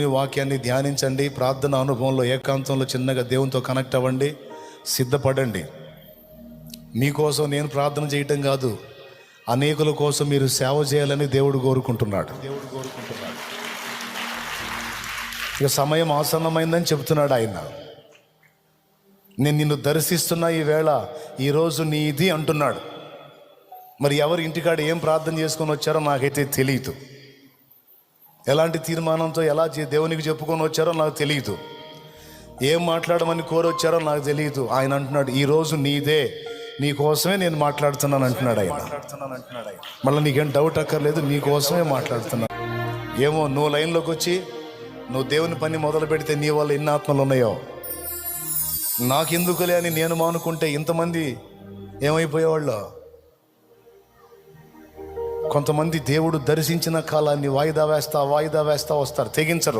ఈ వాక్యాన్ని ధ్యానించండి. ప్రార్థన అనుభవంలో ఏకాంతంలో చిన్నగా దేవునితో కనెక్ట్ అవ్వండి. సిద్ధపడండి. మీకోసం నేను ప్రార్థన చేయటం కాదు, అనేకుల కోసం మీరు సేవ చేయాలని దేవుడు కోరుకుంటున్నాడు. ఇక సమయం ఆసన్నమైందని చెబుతున్నాడు ఆయన. నేను నిన్ను దర్శిస్తున్నా ఈవేళ, ఈరోజు నీ ఇది అంటున్నాడు. మరి ఎవరి ఇంటికాడ ఏం ప్రార్థన చేసుకొని వచ్చారో నాకైతే తెలియదు. ఎలాంటి తీర్మానంతో ఎలా దేవునికి చెప్పుకొని వచ్చారో నాకు తెలియదు. ఏం మాట్లాడమని కోరొచ్చారో నాకు తెలియదు. ఆయన అంటున్నాడు, ఈరోజు నీదే, నీ కోసమే నేను మాట్లాడుతున్నాను అంటున్నాడు ఆయన. మళ్ళీ నీకేం డౌట్ అక్కర్లేదు, నీ కోసమే మాట్లాడుతున్నాను. ఏమో నువ్వు లైన్లోకి వచ్చి నువ్వు దేవుని పని మొదలు పెడితే నీ వల్ల ఎన్ని ఆత్మలు ఉన్నాయో. నాకెందుకులే అని నేను మానుకుంటే ఇంతమంది ఏమైపోయేవాళ్ళు. కొంతమంది దేవుడు దర్శించిన కాలాన్ని వాయిదా వేస్తా వస్తారు, తెగించరు.